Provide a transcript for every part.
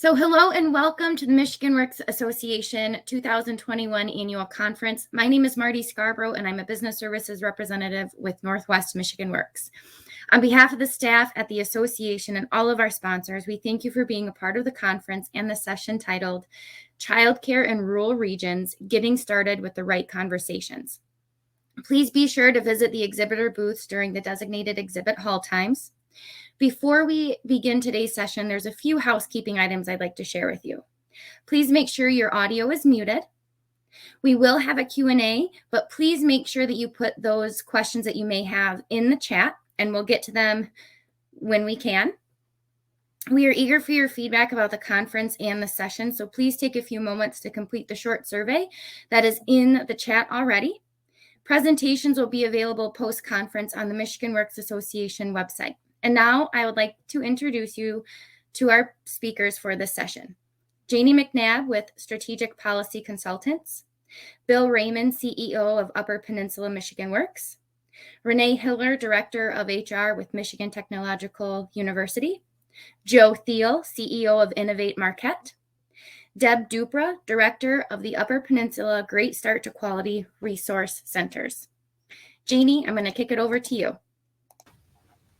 So hello and welcome to the Michigan Works Association 2021 Annual Conference. My name is Marty Scarborough and I'm a business services representative with Northwest Michigan Works. On behalf of the staff at the association and all of our sponsors, we thank you for being a part of the conference and the session titled Childcare in Rural Regions, Getting Started with the Right Conversations. Please be sure to visit the exhibitor booths during the designated exhibit hall times. Before we begin today's session, there's a few housekeeping items I'd like to share with you. Please make sure your audio is muted. We will have a Q&A, but please make sure that you put those questions that you may have in the chat, and we'll get to them when we can. We are eager for your feedback about the conference and the session, so please take a few moments to complete the short survey that is in the chat already. Presentations will be available post-conference on the Michigan Works Association website. And now I would like to introduce you to our speakers for this session. Janie McNabb with Strategic Policy Consultants, Bill Raymond, CEO of Upper Peninsula Michigan Works, Renee Hiller, Director of HR with Michigan Technological University, Joe Thiel, CEO of Innovate Marquette, Deb Dupra, Director of the Upper Peninsula Great Start to Quality Resource Centers. Janie, I'm going to kick it over to you.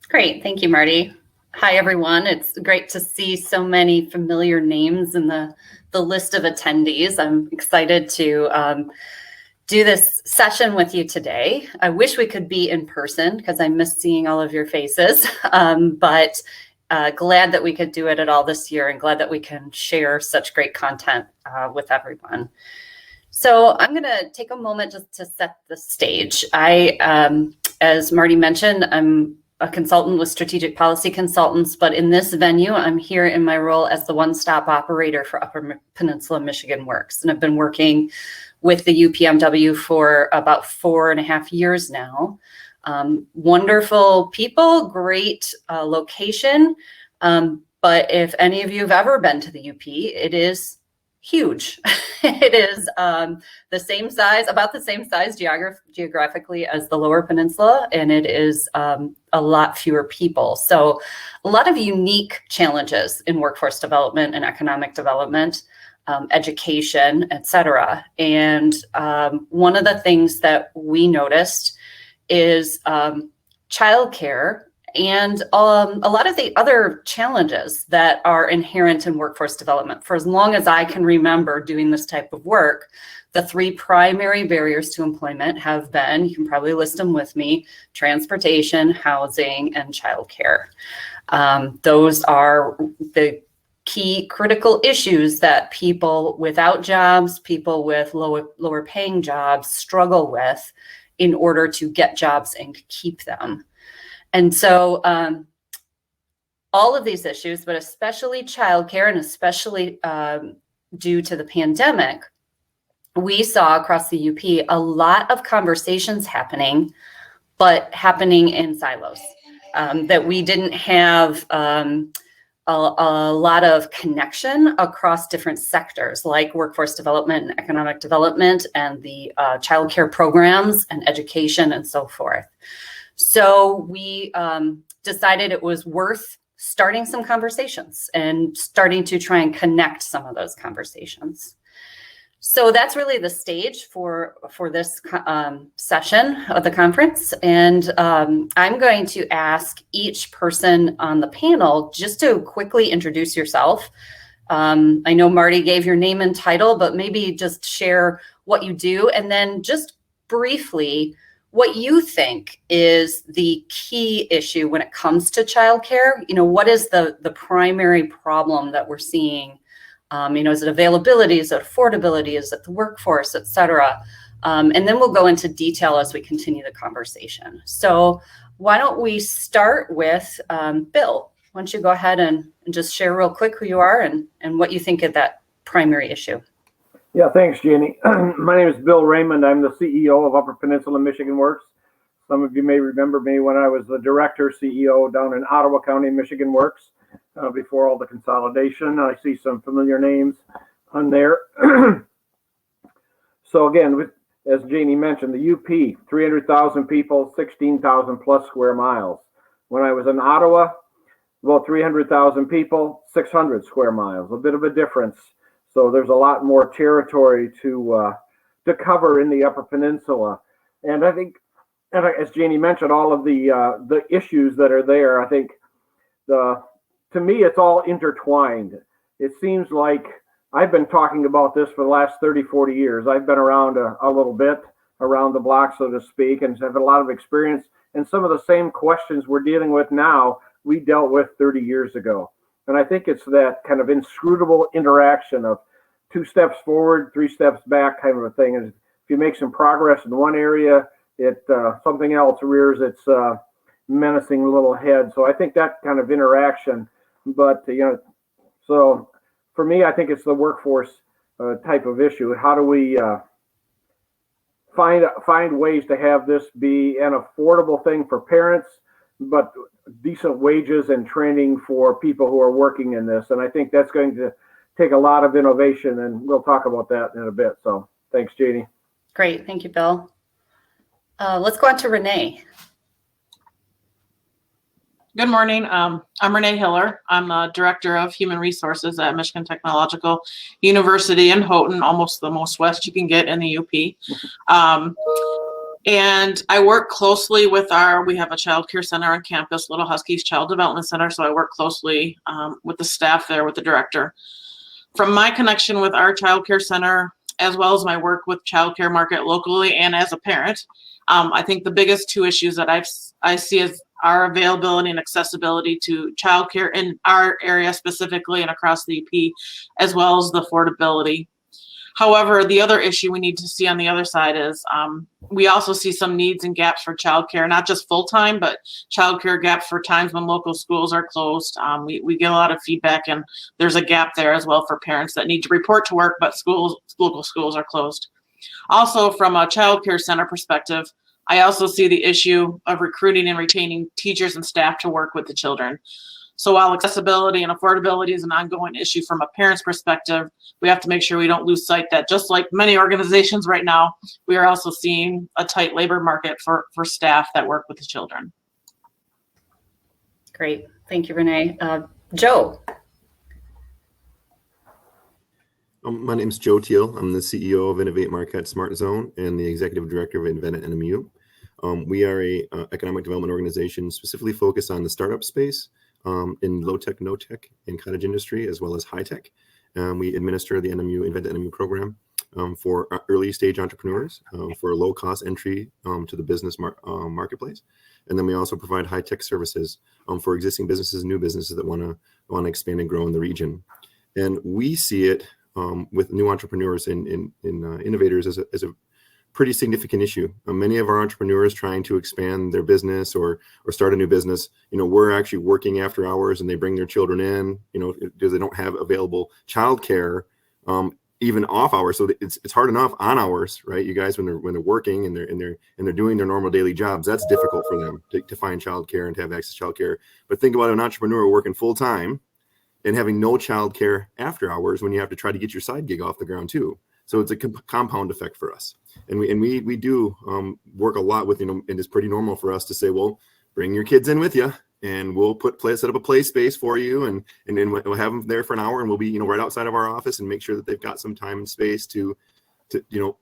Great. Thank you, Marty. Hi, everyone. It's great to see so many familiar names in the list of attendees. I'm excited to do this session with you today. I wish we could be in person because I miss seeing all of your faces, but glad that we could do it at all this year and glad that we can share such great content with everyone. So I'm going to take a moment just to set the stage. As Marty mentioned, I'm a consultant with Strategic Policy Consultants, but in this venue, I'm here in my role as the one-stop operator for Upper Peninsula Michigan Works. And I've been working with the UPMW for about 4.5 years now. Wonderful people, great location. But if any of you have ever been to the UP, it is huge. It is the same size, about the same size geographically as the Lower Peninsula, and it is a lot fewer people. So a lot of unique challenges in workforce development and economic development, education, et cetera. And one of the things that we noticed is childcare and a lot of the other challenges that are inherent in workforce development. For as long as I can remember doing this type of work, the three primary barriers to employment have been, you can probably list them with me, transportation, housing, and childcare. Those are the key critical issues that people without jobs, people with lower paying jobs struggle with in order to get jobs and keep them. And so all of these issues, but especially childcare and especially due to the pandemic, we saw across the UP a lot of conversations happening, but happening in silos, that we didn't have a lot of connection across different sectors like workforce development and economic development and the childcare programs and education and so forth. So we decided it was worth starting some conversations and starting to try and connect some of those conversations. So that's really the stage for this session of the conference. And I'm going to ask each person on the panel just to quickly introduce yourself. I know Marty gave your name and title, but maybe just share what you do and then just briefly what you think is the key issue when it comes to childcare. You know, what is the primary problem that we're seeing? Is it availability? Is it affordability? Is it the workforce, et cetera? And then we'll go into detail as we continue the conversation. So why don't we start with Bill? Why don't you go ahead and just share real quick who you are and what you think of that primary issue? Yeah, thanks, Jeannie. My name is Bill Raymond. I'm the CEO of Upper Peninsula Michigan Works. Some of you may remember me when I was the director CEO down in Ottawa County, Michigan Works, before all the consolidation. I see some familiar names on there. So again, as Jeannie mentioned, the UP, 300,000 people, 16,000 plus square miles. When I was in Ottawa, about 300,000 people, 600 square miles, a bit of a difference. So there's a lot more territory to cover in the Upper Peninsula. And I think, as Jeannie mentioned, all of the issues that are there, I think to me, it's all intertwined. It seems like I've been talking about this for the last 30, 40 years. I've been around a little bit, around the block, so to speak, and have a lot of experience. And some of the same questions we're dealing with now, we dealt with 30 years ago. And I think it's that kind of inscrutable interaction of 2 steps forward, 3 steps back kind of a thing. And if you make some progress in one area, something else rears its menacing little head. So I think that kind of interaction. But so for me, I think it's the workforce type of issue. How do we find ways to have this be an affordable thing for parents, but decent wages and training for people who are working in this? And I think that's going to take a lot of innovation, and we'll talk about that in a bit. So thanks, Jeannie. Great. Thank you, Bill. Let's go on to Renee. Good morning. I'm Renee Hiller. I'm the Director of Human Resources at Michigan Technological University in Houghton, almost the most west you can get in the UP. And I work closely with we have a child care center on campus, Little Huskies Child Development Center. So I work closely with the staff there, with the director. From my connection with our child care center, as well as my work with child care market locally and as a parent, I think the biggest 2 issues that I see is our availability and accessibility to childcare in our area specifically and across the UP, as well as the affordability. However, the other issue we need to see on the other side is we also see some needs and gaps for childcare, not just full-time, but childcare gaps for times when local schools are closed. We get a lot of feedback, and there's a gap there as well for parents that need to report to work, but local schools are closed. Also, from a child care center perspective, I also see the issue of recruiting and retaining teachers and staff to work with the children. So while accessibility and affordability is an ongoing issue from a parent's perspective, we have to make sure we don't lose sight that just like many organizations right now, we are also seeing a tight labor market for staff that work with the children. Great. Thank you, Renee. Joe. My name is Joe Thiel. I'm the CEO of Innovate Marquette Smart Zone and the Executive Director of Invent at NMU. We are a economic development organization specifically focused on the startup space in low tech, no tech, and cottage industry, as well as high tech. We administer the Invent at NMU program for early stage entrepreneurs for low cost entry to the business marketplace. And then we also provide high tech services for existing businesses, new businesses that want to expand and grow in the region. And we see it with new entrepreneurs and innovators as a pretty significant issue. Many of our entrepreneurs trying to expand their business or start a new business, we're actually working after hours, and they bring their children in, because they don't have available childcare, even off hours. So it's hard enough on hours, right? You guys, when they're working and they're doing their normal daily jobs, that's difficult for them to find childcare and to have access to childcare. But think about an entrepreneur working full time and having no childcare after hours when you have to try to get your side gig off the ground too. So it's a compound effect for us. And we do work a lot with, and it's pretty normal for us to say, well, bring your kids in with you, and we'll set up a play space for you, and then we'll have them there for an hour, and we'll be, right outside of our office, and make sure that they've got some time and space to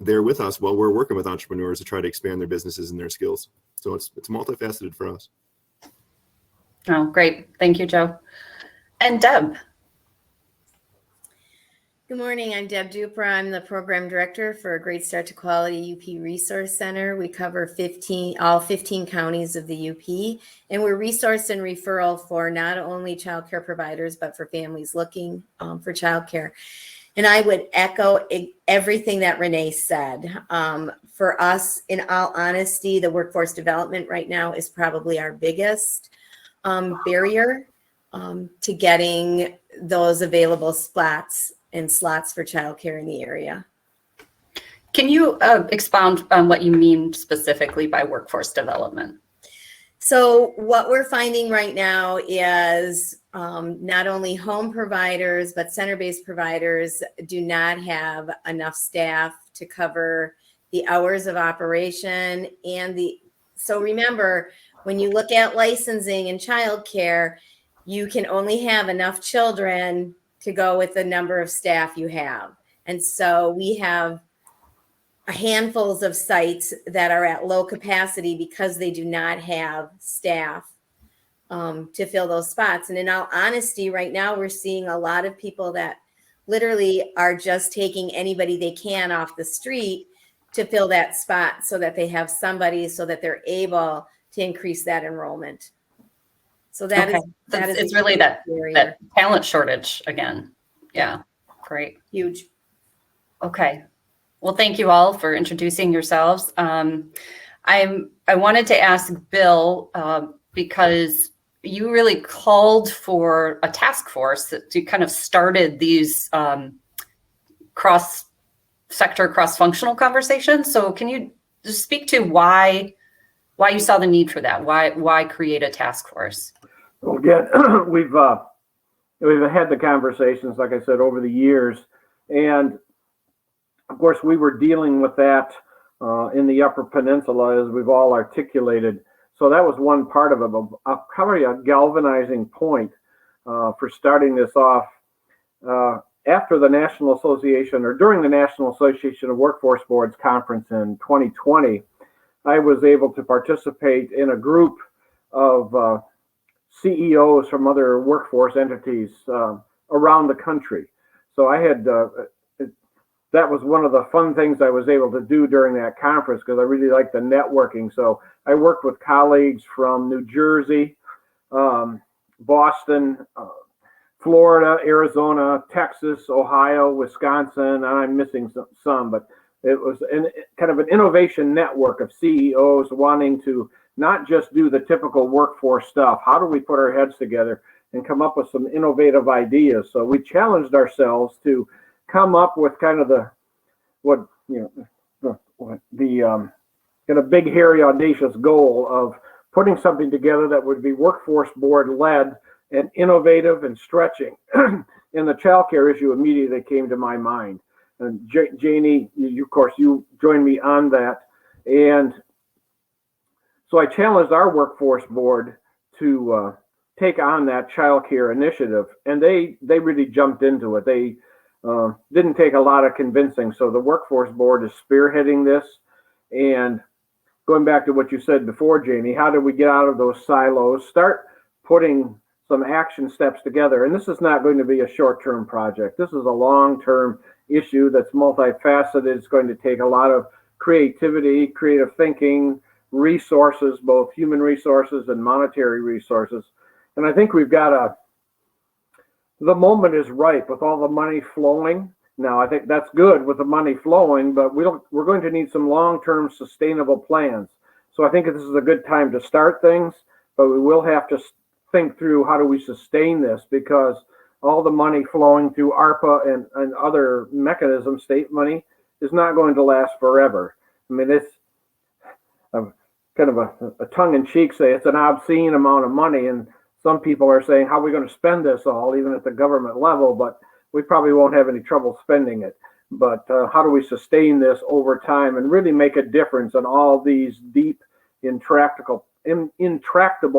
there with us while we're working with entrepreneurs to try to expand their businesses and their skills. So it's multifaceted for us. Oh, great. Thank you, Joe. And Deb. Good morning. I'm Deb Duper. I'm the program director for A Great Start to Quality UP Resource Center. We cover all 15 counties of the UP, and we're resource and referral for not only child care providers, but for families looking for child care. And I would echo everything that Renee said. For us, in all honesty, the workforce development right now is probably our biggest barrier to getting those available slots for childcare in the area. Can you expound on what you mean specifically by workforce development? So what we're finding right now is not only home providers, but center-based providers do not have enough staff to cover the hours of operation so remember, when you look at licensing and childcare, you can only have enough children to go with the number of staff you have. And so we have handfuls of sites that are at low capacity because they do not have staff to fill those spots. And in all honesty, right now we're seeing a lot of people that literally are just taking anybody they can off the street to fill that spot so that they have somebody so that they're able to increase that enrollment. So that Okay. is that is It's really that barrier. talent shortage again. Yeah, great. Huge. Okay. Well, thank you all for introducing yourselves. I wanted to ask Bill, because you really called for a task force to kind of started these cross-sector, cross-functional conversations. So can you just speak to why you saw the need for that? Why create a task force? Well, again, we've had the conversations, like I said, over the years, and of course, we were dealing with that in the Upper Peninsula, as we've all articulated. So that was one part of it, probably a galvanizing point for starting this off. After the National Association, or during the National Association of Workforce Boards conference in 2020, I was able to participate in a group of CEOs from other workforce entities around the country. So I had that was one of the fun things I was able to do during that conference, because I really liked the networking. So I worked with colleagues from New Jersey, Boston, Florida, Arizona, Texas, Ohio, Wisconsin, and I'm missing some, but it was kind of an innovation network of CEOs wanting to not just do the typical workforce stuff. How do we put our heads together and come up with some innovative ideas? So we challenged ourselves to come up with kind of the kind of big, hairy, audacious goal of putting something together that would be workforce board led and innovative and stretching. And the childcare issue immediately came to my mind. And Janie, of course, you joined me on that. And so I challenged our workforce board to take on that childcare initiative, and they really jumped into it. They didn't take a lot of convincing. So the workforce board is spearheading this. And going back to what you said before, Janie, how do we get out of those silos, start putting some action steps together? And this is not going to be a short-term project. This is a long-term issue that's multifaceted. It's going to take a lot of creativity, creative thinking, resources, both human resources and monetary resources. And I think we've got the moment is ripe with all the money flowing. Now, I think that's good with the money flowing, but we're going to need some long-term sustainable plans. So I think this is a good time to start things, but we will have to think through how do we sustain this, because all the money flowing through ARPA and other mechanisms, state money, is not going to last forever. I mean, it's kind of a tongue-in-cheek say it's an obscene amount of money, and some people are saying, how are we going to spend this all, even at the government level? But we probably won't have any trouble spending it. But how do we sustain this over time and really make a difference in all these deep, intractable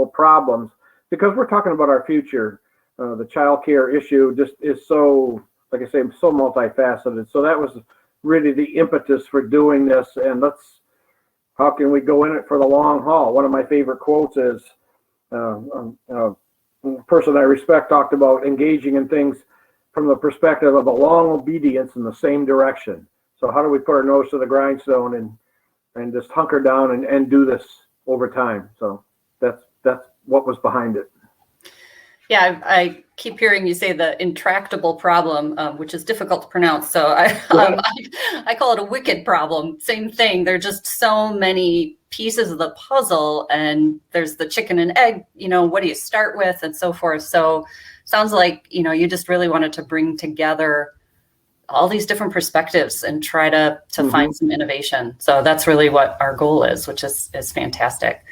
problems? Because we're talking about our future. The child care issue just is so, like I say, so multifaceted. So that was really the impetus for doing this. And how can we go in it for the long haul? One of my favorite quotes is, a person I respect talked about engaging in things from the perspective of a long obedience in the same direction. So how do we put our nose to the grindstone and just hunker down and do this over time? So that's what was behind it. Yeah, I keep hearing you say the intractable problem, which is difficult to pronounce. So I call it a wicked problem. Same thing. There are just so many pieces of the puzzle, and there's the chicken and egg, what do you start with, and so forth. So sounds like, you just really wanted to bring together all these different perspectives and try to find some innovation. So that's really what our goal is, which is fantastic.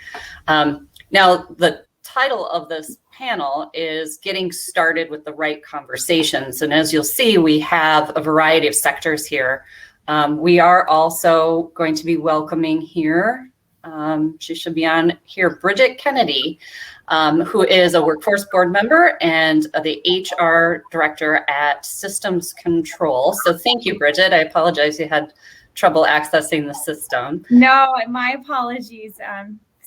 Now, the title of this panel is Getting Started with the Right Conversations. And as you'll see, we have a variety of sectors here. We are also going to be welcoming here She should be on here. Bridget Kennedy, who is a workforce board member and the HR director at Systems Control. So thank you, Bridget. I apologize you had trouble accessing the system. No, my apologies.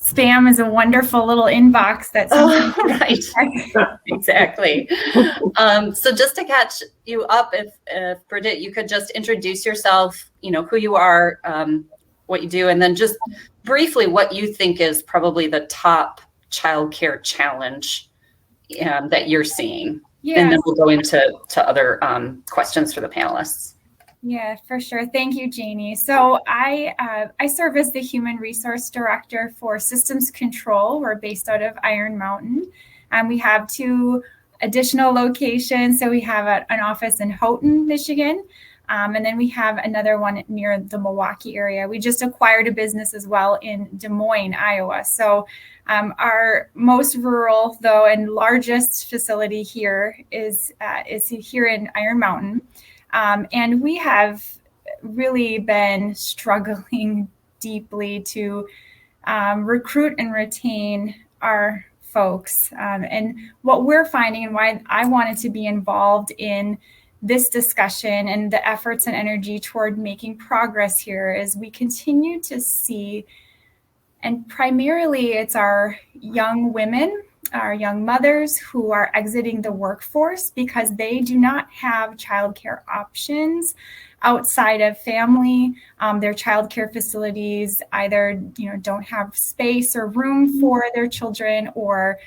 Spam is a wonderful little inbox that Right. Exactly. So just to catch you up, if Bridget, you could just introduce yourself, who you are, what you do, and then just briefly what you think is probably the top childcare challenge that you're seeing. Yeah. And then we'll go into other questions for the panelists. Yeah, for sure. Thank you, Janie. So I serve as the Human Resource Director for Systems Control. We're based out of Iron Mountain. We have 2 additional locations. So we have an office in Houghton, Michigan, and then we have another one near the Milwaukee area. We just acquired a business as well in Des Moines, Iowa. So our most rural, though, and largest facility here is here in Iron Mountain. And we have really been struggling deeply to recruit and retain our folks. And what we're finding, and why I wanted to be involved in this discussion and the efforts and energy toward making progress here, is we continue to see, and primarily it's our young women, our young mothers who are exiting the workforce because they do not have childcare options outside of family. Their childcare facilities either don't have space or room for their children, or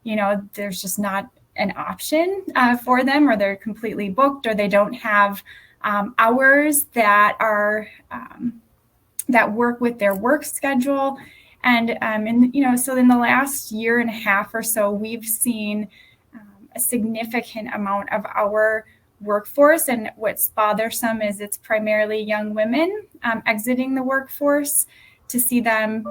there's just not an option for them, or they're completely booked, or they don't have hours that are that work with their work schedule. And so in the last year and a half or so, we've seen a significant amount of our workforce. And what's bothersome is it's primarily young women exiting the workforce, to see them,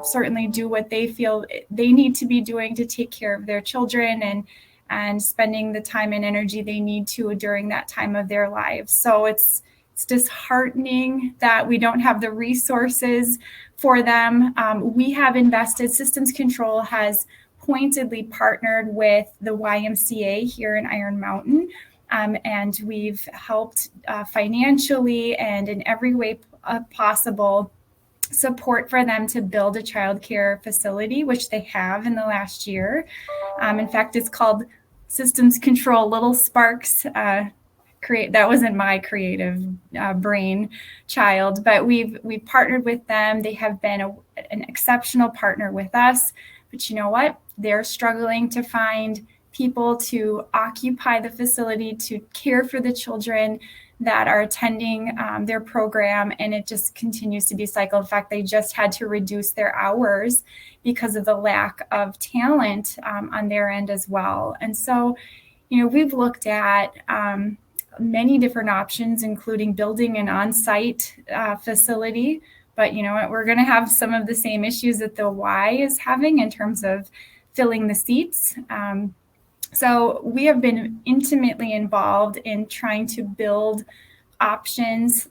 certainly do what they feel they need to be doing to take care of their children, and spending the time and energy they need to during that time of their lives. So it's disheartening that we don't have the resources for them. We have invested, Systems Control has pointedly partnered with the YMCA here in Iron Mountain, and we've helped financially and in every way possible support for them to build a childcare facility, which they have in the last year. In fact, it's called Systems Control Little Sparks. That wasn't my creative brain child, but we've partnered with them. They have been an exceptional partner with us. But you know what? They're struggling to find people to occupy the facility, to care for the children that are attending their program, and it just continues to be cycled. In fact, they just had to reduce their hours because of the lack of talent on their end as well. And so, we've looked at many different options, including building an on-site facility. But we're going to have some of the same issues that the Y is having in terms of filling the seats. So we have been intimately involved in trying to build options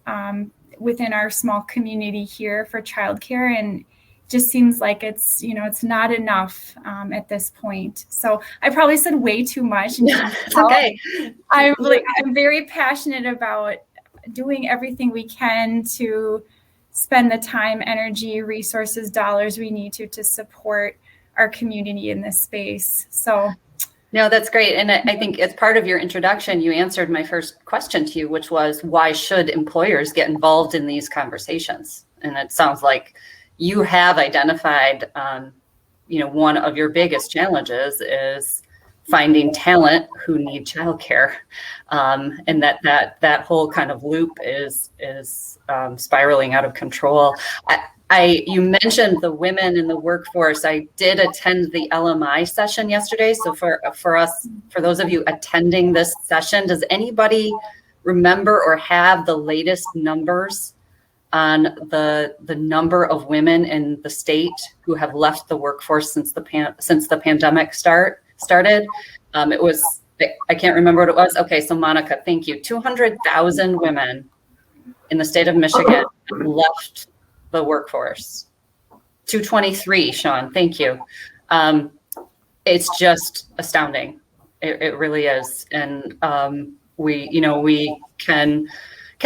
within our small community here for childcare, and just seems like it's not enough at this point. So I probably said way too much. It's okay. I'm very passionate about doing everything we can to spend the time, energy, resources, dollars we need to support our community in this space. So. No, that's great. And I think as part of your introduction, you answered my first question to you, which was, why should employers get involved in these conversations? And it sounds like you have identified, one of your biggest challenges is finding talent who need childcare, and that whole kind of loop is spiraling out of control. You mentioned the women in the workforce. I did attend the LMI session yesterday. So for those of you attending this session, does anybody remember or have the latest numbers on the number of women in the state who have left the workforce since the pandemic started? It was, I can't remember what it was. Okay, so Monica, thank you. 200,000 women in the state of Michigan left the workforce. 223, Sean, thank you. It's just astounding. It really is. And we can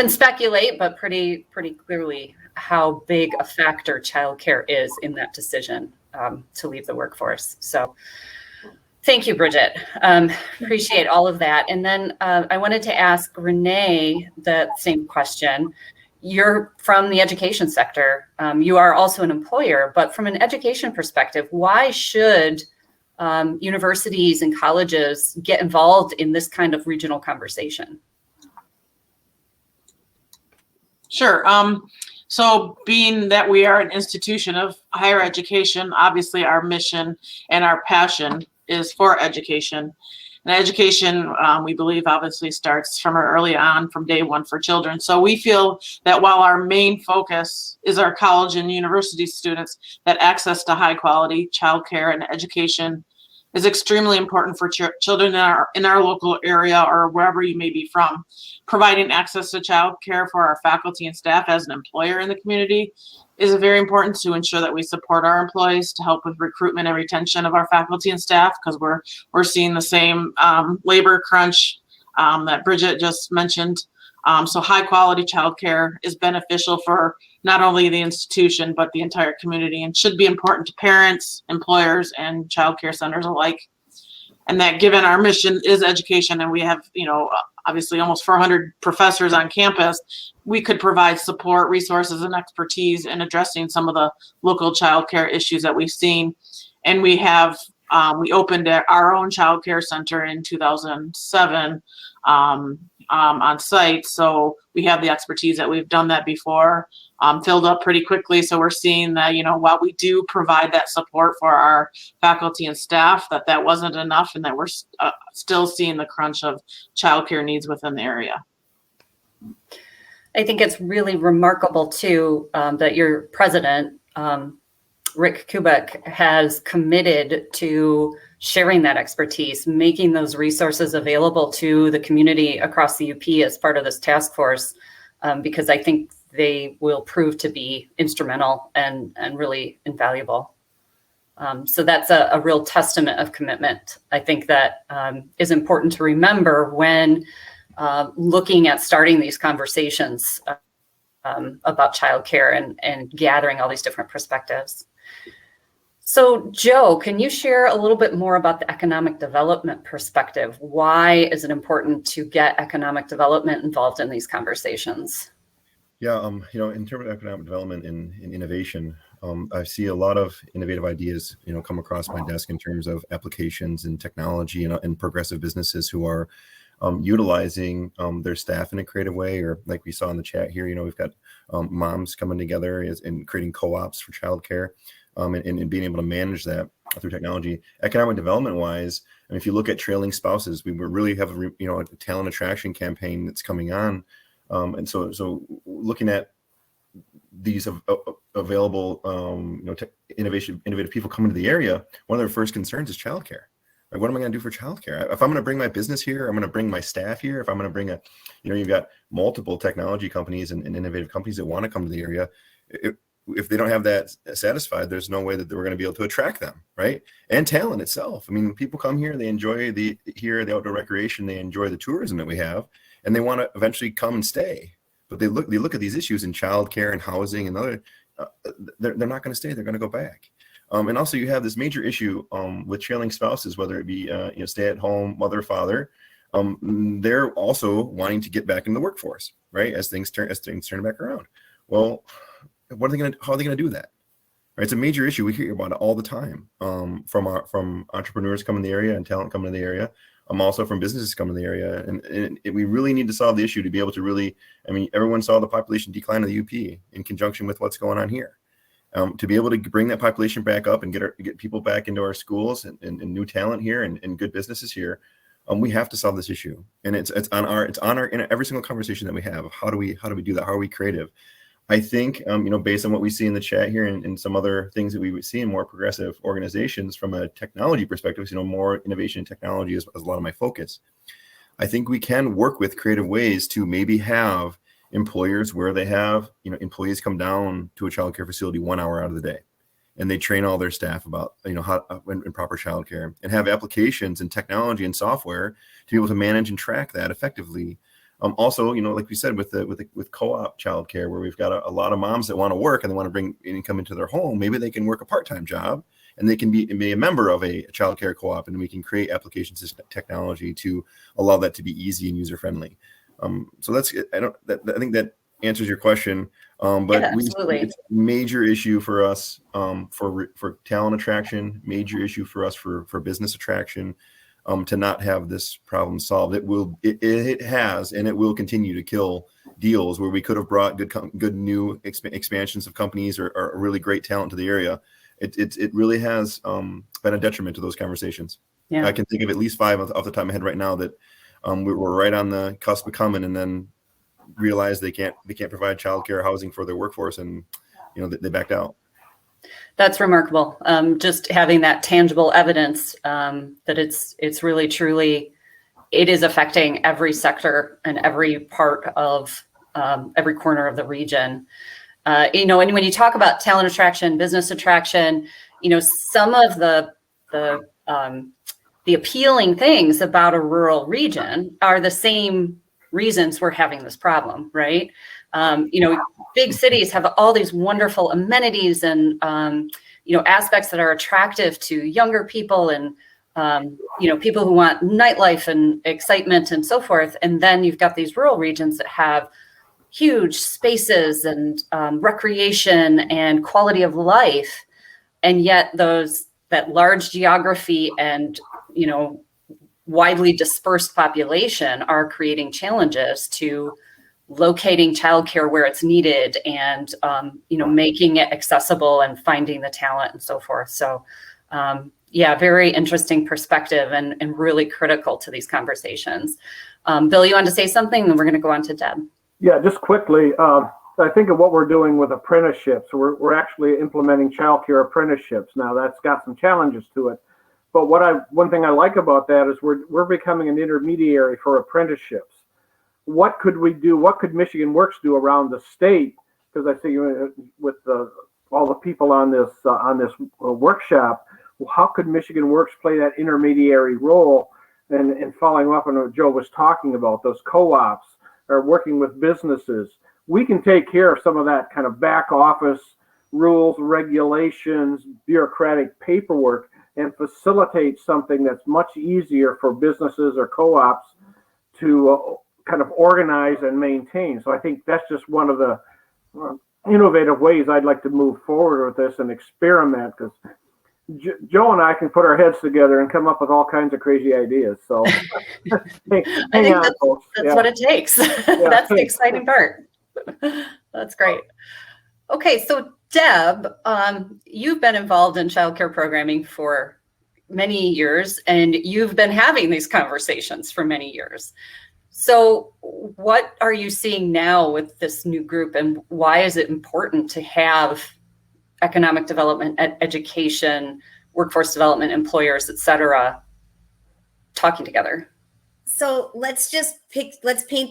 speculate, but pretty clearly how big a factor childcare is in that decision to leave the workforce. So thank you, Bridget. Appreciate all of that. And then I wanted to ask Renee that same question. You're from the education sector. You are also an employer, but from an education perspective, why should universities and colleges get involved in this kind of regional conversation? Sure. So being that we are an institution of higher education, obviously our mission and our passion is for education. And education, we believe, obviously starts from early on, from day one for children. So we feel that while our main focus is our college and university students, that access to high quality childcare and education is extremely important for children in our local area or wherever you may be from. Providing access to childcare for our faculty and staff as an employer in the community is very important to ensure that we support our employees to help with recruitment and retention of our faculty and staff, because we're seeing the same labor crunch that Bridget just mentioned. So high quality childcare is beneficial for not only the institution, but the entire community, and should be important to parents, employers, and childcare centers alike. And that given our mission is education, and we have, obviously almost 400 professors on campus, we could provide support, resources, and expertise in addressing some of the local childcare issues that we've seen. And we have, we opened our own childcare center in 2007 on site. So we have the expertise that we've done that before, filled up pretty quickly. So we're seeing that, while we do provide that support for our faculty and staff, that wasn't enough, and that we're still seeing the crunch of childcare needs within the area. I think it's really remarkable too that your president, Rick Kubek, has committed to sharing that expertise, making those resources available to the community across the UP as part of this task force, because I think they will prove to be instrumental and really invaluable. So that's a real testament of commitment. I think that is important to remember when looking at starting these conversations about childcare and gathering all these different perspectives. So Joe, can you share a little bit more about the economic development perspective? Why is it important to get economic development involved in these conversations? Yeah, in terms of economic development and innovation, I see a lot of innovative ideas, come across my desk in terms of applications and technology and progressive businesses who are utilizing their staff in a creative way, or like we saw in the chat here, we've got moms coming together and creating co-ops for childcare, and being able to manage that through technology. Economic development wise, if you look at trailing spouses, we really have a talent attraction campaign that's coming on. And so looking at these available, innovative people coming to the area, one of their first concerns is childcare. Like, what am I going to do for childcare? If I'm going to bring my business here, I'm going to bring my staff here. If I'm going to bring you've got multiple technology companies and innovative companies that want to come to the area. If they don't have that satisfied, there's no way that we're going to be able to attract them, right? And talent itself. People come here, they enjoy the outdoor recreation, they enjoy the tourism that we have, and they want to eventually come and stay. But they look at these issues in childcare and housing and other. They're not going to stay. They're going to go back. And also, you have this major issue with trailing spouses, whether it be stay-at-home mother, father. They're also wanting to get back into the workforce, right? As things turn back around. Well, how are they going to do that? Right? It's a major issue. We hear about it all the time from entrepreneurs coming to the area and talent coming to the area. Also from businesses coming to the area. And we really need to solve the issue to be able to really, everyone saw the population decline of the UP in conjunction with what's going on here. To be able to bring that population back up and get people back into our schools and new talent here and good businesses here, we have to solve this issue. And it's on our in every single conversation that we have. How do we do that? How are we creative? I think, based on what we see in the chat here and some other things that we would see in more progressive organizations from a technology perspective, more innovation and technology is a lot of my focus. I think we can work with creative ways to maybe have employers where they have, employees come down to a childcare facility 1 hour out of the day. and they train all their staff about, how in proper childcare, and have applications and technology and software to be able to manage and track that effectively. Also, like we said, with co-op childcare, where we've got a lot of moms that want to work and they want to bring income into their home, maybe they can work a part-time job and they can be a member of a childcare co-op, and we can create applications and technology to allow that to be easy and user-friendly. So that's I think that answers your question. But Yeah, absolutely. it's a major issue for us for talent attraction, major issue for us for business attraction. To not have this problem solved, it has, and it will continue to kill deals where we could have brought good new expansions of companies or really great talent to the area. It really has been a detriment to those conversations. Yeah. I can think of at least 5 off the top of my head right now that we're right on the cusp of coming, and then realize they can't provide childcare, housing for their workforce, and they backed out. That's remarkable. Just having that tangible evidence that it's really, truly, it is affecting every sector and every part of every corner of the region. And when you talk about talent attraction, business attraction, some of the appealing things about a rural region are the same reasons we're having this problem, right? Big cities have all these wonderful amenities and, aspects that are attractive to younger people and, people who want nightlife and excitement and so forth. And then you've got these rural regions that have huge spaces and recreation and quality of life. And yet that large geography and, widely dispersed population are creating challenges to locating childcare where it's needed and, making it accessible and finding the talent and so forth. So, very interesting perspective and really critical to these conversations. Bill, you want to say something? Then we're going to go on to Deb. Yeah, just quickly. I think of what we're doing with apprenticeships. We're actually implementing childcare apprenticeships. Now that's got some challenges to it. But one thing I like about that is we're becoming an intermediary for apprenticeships. What could we do? What could Michigan Works do around the state? Because I think with all the people on this workshop, how could Michigan Works play that intermediary role? And following up on what Joe was talking about, those co-ops or working with businesses, we can take care of some of that kind of back office rules, regulations, bureaucratic paperwork, and facilitate something that's much easier for businesses or co-ops to kind of organize and maintain. So I think that's just one of the innovative ways I'd like to move forward with this and experiment, because Joe and I can put our heads together and come up with all kinds of crazy ideas. So I think that's what it takes. Yeah. That's the exciting part. That's great. Okay, so Deb, you've been involved in childcare programming for many years, and you've been having these conversations for many years. So what are you seeing now with this new group, and why is it important to have economic development, education, workforce development, employers, et cetera, talking together? So let's paint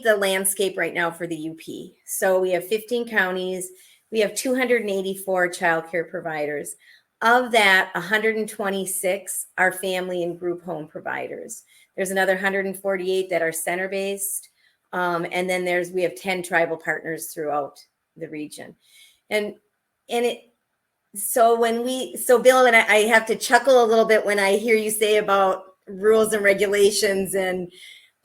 the landscape right now for the UP. So we have 15 counties. We have 284 childcare providers. Of that, 126 are family and group home providers. There's another 148 that are center-based. And then we have 10 tribal partners throughout the region. So Bill and I have to chuckle a little bit when I hear you say about rules and regulations and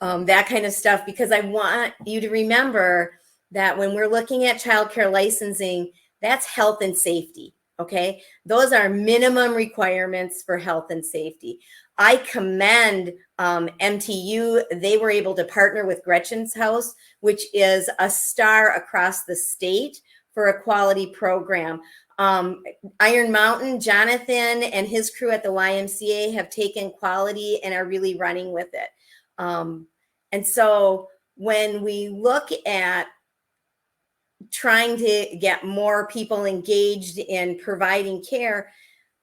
that kind of stuff, because I want you to remember that when we're looking at childcare licensing, that's health and safety. Okay. Those are minimum requirements for health and safety. I commend MTU. They were able to partner with Gretchen's House, which is a star across the state for a quality program. Iron Mountain, Jonathan and his crew at the YMCA have taken quality and are really running with it. And so when we look at trying to get more people engaged in providing care,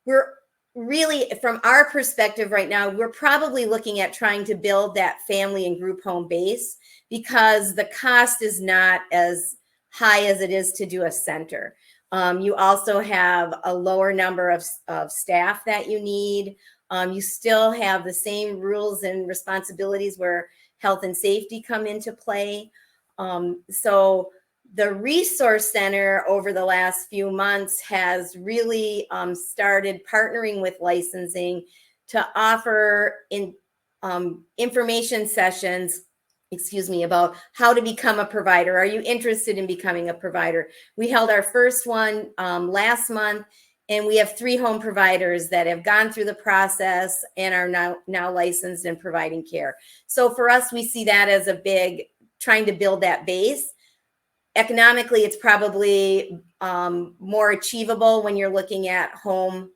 we're really, from our perspective right now, we're probably looking at trying to build that family and group home base, because the cost is not as high as it is to do a center. You also have a lower number of staff that you need. You still have the same rules and responsibilities where health and safety come into play. So the Resource Center over the last few months has really started partnering with licensing to offer information sessions, about how to become a provider. Are you interested in becoming a provider? We held our first one last month, and we have 3 home providers that have gone through the process and are now licensed and providing care. So for us, we see that as a big, trying to build that base. Economically, it's probably more achievable when you're looking at home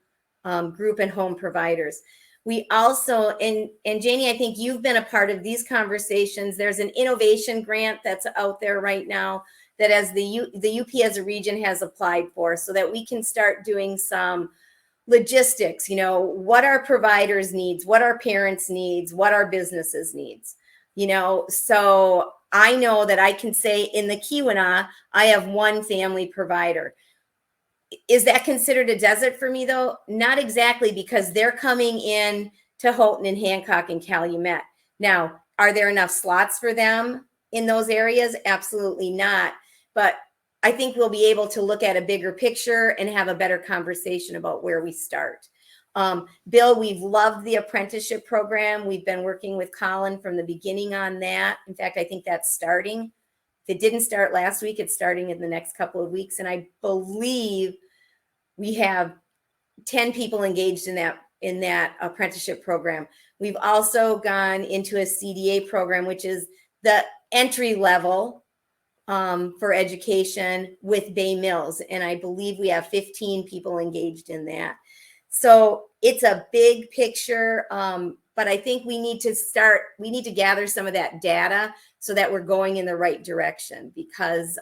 group and home providers. We also, and Janie, I think you've been a part of these conversations. There's an innovation grant that's out there right now that as the UP as a region has applied for, so that we can start doing some logistics, what our providers needs, what our parents needs, what our businesses needs, so I know that I can say in the Keweenaw, I have 1 family provider. Is that considered a desert for me though? Not exactly, because they're coming in to Houghton and Hancock and Calumet. Now, are there enough slots for them in those areas? Absolutely not. But I think we'll be able to look at a bigger picture and have a better conversation about where we start. Bill, we've loved the apprenticeship program. We've been working with Colin from the beginning on that. In fact, I think that's starting. If it didn't start last week, it's starting in the next couple of weeks. And I believe we have 10 people engaged in that apprenticeship program. We've also gone into a CDA program, which is the entry level for education with Bay Mills. And I believe we have 15 people engaged in that. So it's a big picture, but I think we need to gather some of that data so that we're going in the right direction, because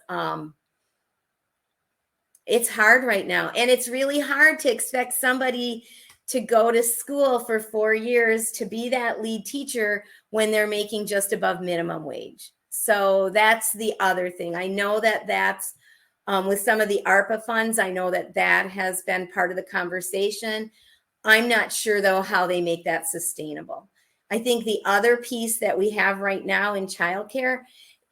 it's hard right now. And it's really hard to expect somebody to go to school for 4 years to be that lead teacher when they're making just above minimum wage. So that's the other thing. I know that that's with some of the ARPA funds, I know that has been part of the conversation. I'm not sure, though, how they make that sustainable. I think the other piece that we have right now in childcare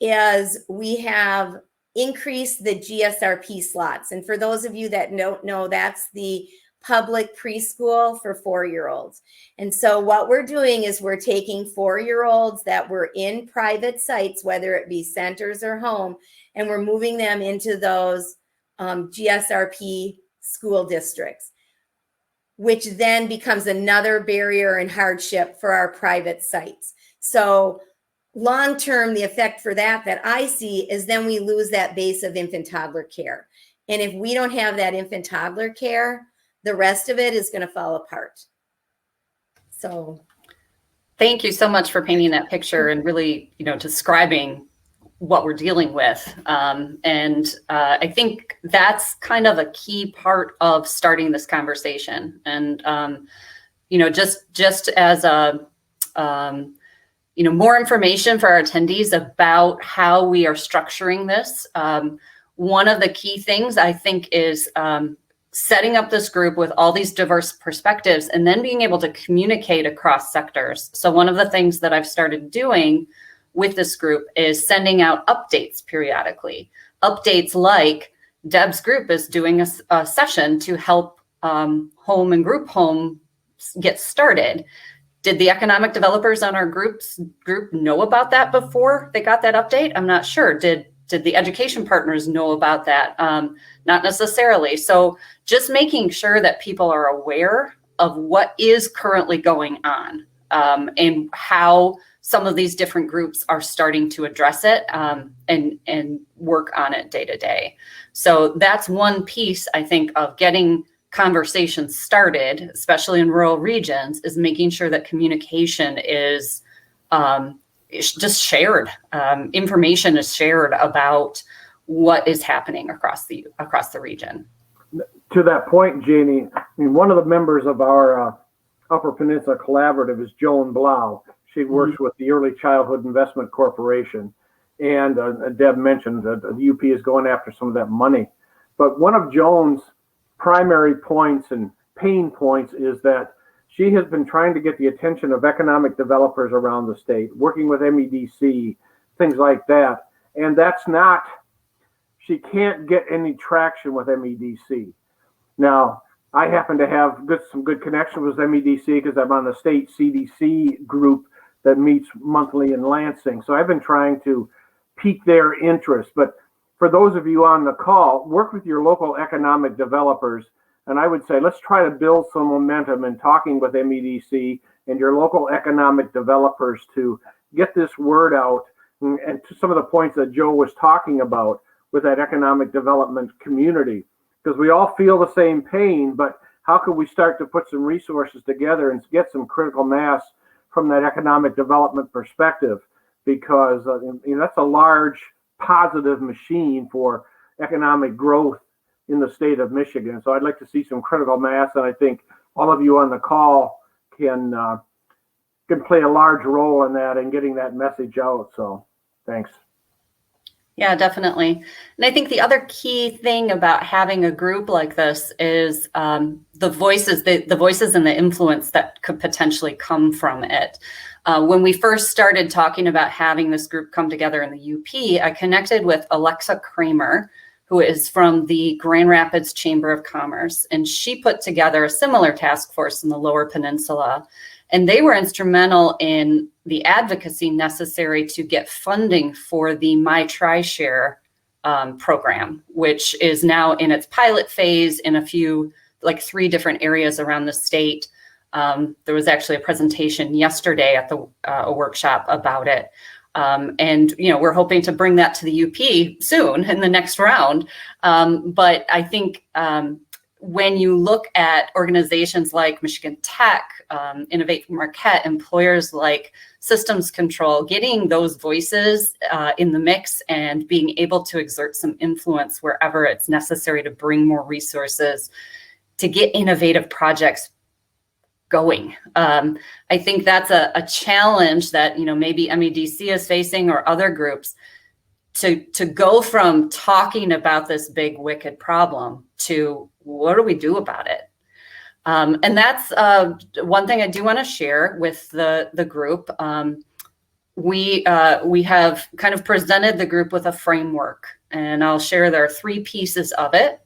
is we have increased the GSRP slots. And for those of you that don't know, that's the public preschool for 4-year-olds. And so what we're doing is we're taking 4-year-olds that were in private sites, whether it be centers or home, and we're moving them into those GSRP school districts, which then becomes another barrier and hardship for our private sites. So long-term, the effect for that I see is then we lose that base of infant toddler care. And if we don't have that infant toddler care, the rest of it is going to fall apart. So thank you so much for painting that picture and really, describing what we're dealing with. I think that's kind of a key part of starting this conversation. And, just as a, more information for our attendees about how we are structuring this. One of the key things I think is setting up this group with all these diverse perspectives and then being able to communicate across sectors. So one of the things that I've started doing with this group is sending out updates periodically. Updates like Deb's group is doing a session to help home and group home get started. Did the economic developers on our group know about that before they got that update? I'm not sure. Did the education partners know about that? Not necessarily. So just making sure that people are aware of what is currently going on and how some of these different groups are starting to address it and work on it day to day. So that's one piece, I think, of getting conversations started, especially in rural regions, is making sure that communication is just shared. Information is shared about what is happening across the region. To that point, Janie, one of the members of our Upper Peninsula Collaborative is Joan Blau. She works with the Early Childhood Investment Corporation. And Deb mentioned that the UP is going after some of that money. But one of Joan's primary points and pain points is that she has been trying to get the attention of economic developers around the state, working with MEDC, things like that. And that's not, she can't get any traction with MEDC. Now, I happen to have some good connections with MEDC because I'm on the state CDC group that meets monthly in Lansing. So I've been trying to pique their interest. But for those of you on the call, work with your local economic developers. And I would say, let's try to build some momentum in talking with MEDC and your local economic developers to get this word out. And to some of the points that Joe was talking about with that economic development community, because we all feel the same pain, but how can we start to put some resources together and get some critical mass from that economic development perspective? Because that's a large positive machine for economic growth in the state of Michigan. So I'd like to see some critical mass, and I think all of you on the call can play a large role in that and getting that message out. So thanks. Yeah, definitely. And I think the other key thing about having a group like this is the voices and the influence that could potentially come from it. When we first started talking about having this group come together in the UP, I connected with Alexa Kramer, who is from the Grand Rapids Chamber of Commerce, and she put together a similar task force in the Lower Peninsula. And they were instrumental in the advocacy necessary to get funding for the My TriShare program, which is now in its pilot phase in a few, like 3 different areas around the state. There was actually a presentation yesterday at a workshop about it. And, we're hoping to bring that to the UP soon in the next round. But I think when you look at organizations like Michigan Tech, Innovate Marquette, employers like Systems Control, getting those voices in the mix and being able to exert some influence wherever it's necessary to bring more resources to get innovative projects going. I think that's a challenge that, maybe MEDC is facing or other groups to go from talking about this big wicked problem to what do we do about it? And that's one thing I do want to share with the group. We have kind of presented the group with a framework, and I'll share there are 3 pieces of it.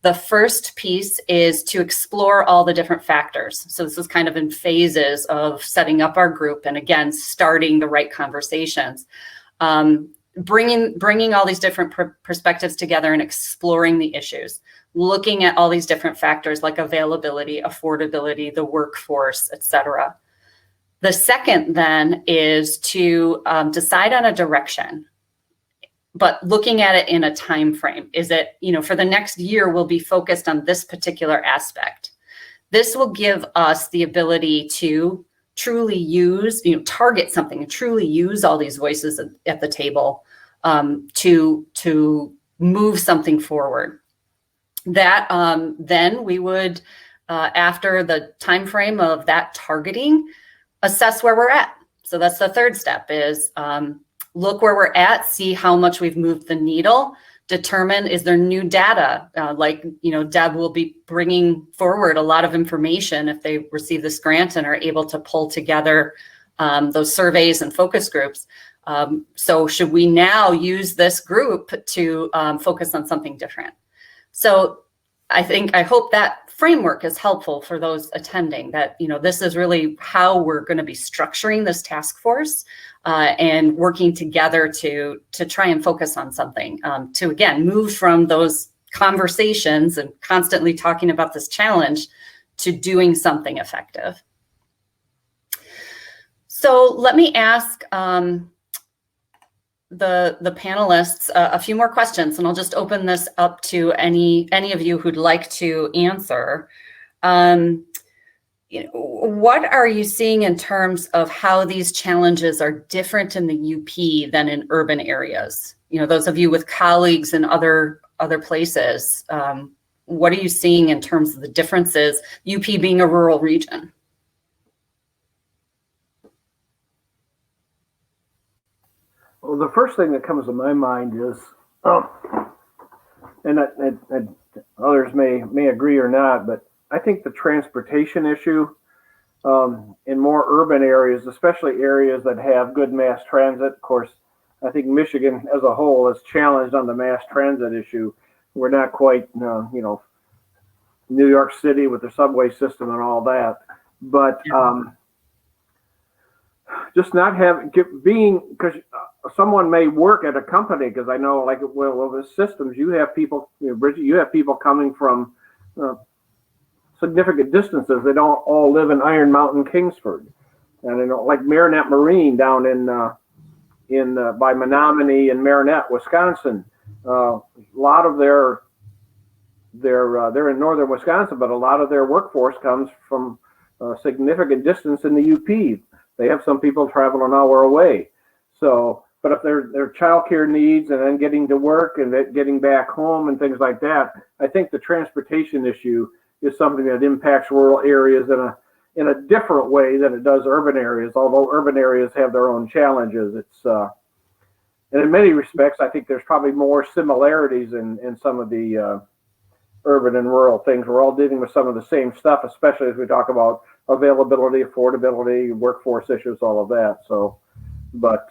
The first piece is to explore all the different factors. So this is kind of in phases of setting up our group and, again, starting the right conversations. Bringing all these different perspectives together and exploring the issues, looking at all these different factors like availability, affordability, the workforce, et cetera. The second then is to decide on a direction, but looking at it in a time frame. Is it, for the next year, we'll be focused on this particular aspect. This will give us the ability to truly use, target something and truly use all these voices at the table to move something forward. That then we would, after the time frame of that targeting, assess where we're at. So that's the third step is look where we're at, see how much we've moved the needle, determine is there new data, Deb will be bringing forward a lot of information if they receive this grant and are able to pull together those surveys and focus groups. So should we now use this group to focus on something different? So I hope that framework is helpful for those attending, that, this is really how we're going to be structuring this task force and working together to try and focus on something, to, again, move from those conversations and constantly talking about this challenge to doing something effective. So let me ask the panelists a few more questions, and I'll just open this up to any of you who'd like to answer. What are you seeing in terms of how these challenges are different in the UP than in urban areas? Those of you with colleagues in other places, what are you seeing in terms of the differences, UP being a rural region? Well, the first thing that comes to my mind is and others may agree or not, but I think the transportation issue in more urban areas, especially areas that have good mass transit. Of course, I think Michigan as a whole is challenged on the mass transit issue. We're not quite, New York City with the subway system and all that, but just not because someone may work at a company, because I know, like, with systems, you have people, Bridget, you have people coming from significant distances. They don't all live in Iron Mountain, Kingsford, and like Marinette Marine down in by Menominee and Marinette, Wisconsin. A lot of they're in northern Wisconsin, but a lot of their workforce comes from a significant distance in the UP. They have some people travel an hour away. So, but if their childcare needs and then getting to work and getting back home and things like that, I think the transportation issue is something that impacts rural areas in a different way than it does urban areas. Although urban areas have their own challenges, and in many respects, I think there's probably more similarities in some of the urban and rural things. We're all dealing with some of the same stuff, especially as we talk about availability, affordability, workforce issues, all of that. So, but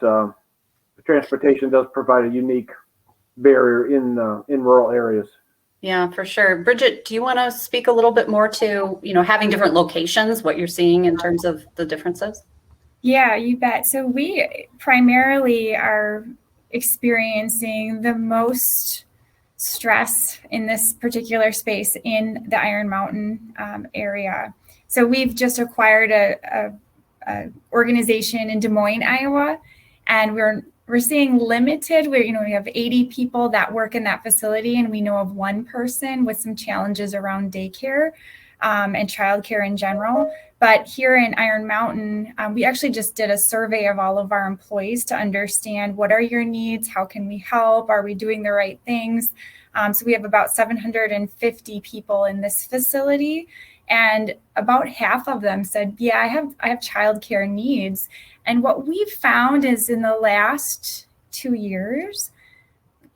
transportation does provide a unique barrier in rural areas. Yeah, for sure. Bridget, do you want to speak a little bit more to, having different locations, what you're seeing in terms of the differences? Yeah, you bet. So we primarily are experiencing the most stress in this particular space in the Iron Mountain area. So we've just acquired a organization in Des Moines, Iowa, and we're seeing limited. We have 80 people that work in that facility, and we know of one person with some challenges around daycare and childcare in general. But here in Iron Mountain, we actually just did a survey of all of our employees to understand what are your needs, how can we help, are we doing the right things? So we have about 750 people in this facility, and about half of them said, yeah, I have childcare needs. And what we've found is in the last 2 years,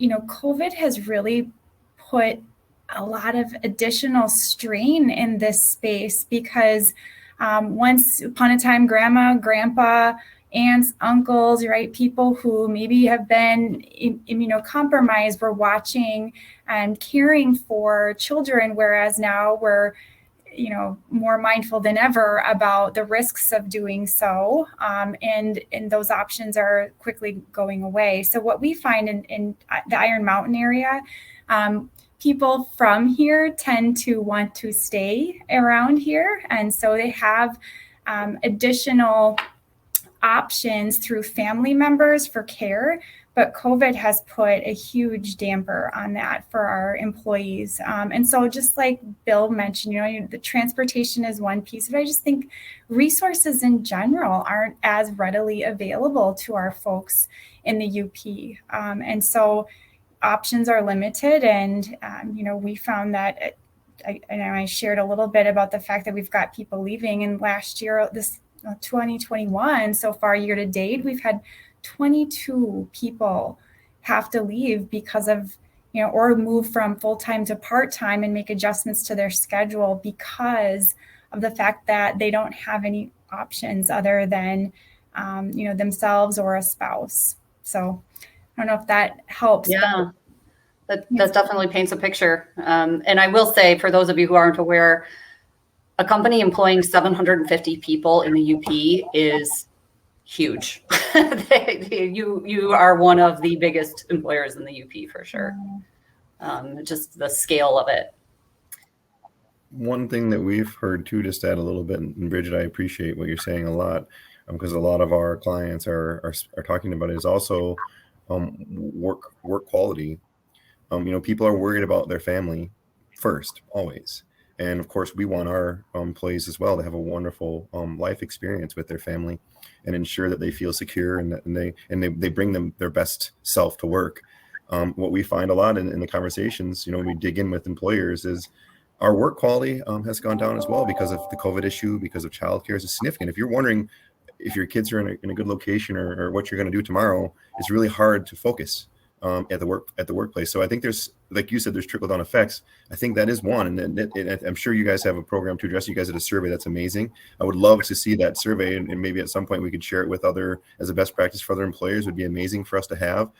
COVID has really put a lot of additional strain in this space because once upon a time, grandma, grandpa, aunts, uncles, right, people who maybe have been immunocompromised were watching and caring for children, whereas now we're more mindful than ever about the risks of doing so. And those options are quickly going away. So what we find in the Iron Mountain area, people from here tend to want to stay around here. And so they have additional options through family members for care. But COVID has put a huge damper on that for our employees. And so just like Bill mentioned, the transportation is one piece, but I just think resources in general aren't as readily available to our folks in the UP. And so options are limited. And, we found that, I shared a little bit about the fact that we've got people leaving. And last year, this 2021, so far year to date, we've had 22 people have to leave because of, or move from full-time to part-time and make adjustments to their schedule because of the fact that they don't have any options other than, themselves or a spouse. So I don't know if that helps. Yeah, that definitely paints a picture. And I will say, for those of you who aren't aware, a company employing 750 people in the UP is huge. You are one of the biggest employers in the UP for sure. Just the scale of it. One thing that we've heard too, just to add a little bit, and Bridget, I appreciate what you're saying a lot, because a lot of our clients are talking about it, is also work quality. People are worried about their family first, always. And of course, we want our employees as well to have a wonderful life experience with their family and ensure that they feel secure and they bring them their best self to work. What we find a lot in the conversations, when we dig in with employers, is our work quality has gone down as well because of the COVID issue, because of childcare is significant. If you're wondering if your kids are in a good location or what you're going to do tomorrow, it's really hard to focus at the workplace. So I think there's, like you said, there's trickle down effects. I think that is one, and I'm sure you guys have a program to address. You guys did a survey that's amazing. I would love to see that survey, and maybe at some point we could share it with other as a best practice for other employers. Would be amazing for us to have.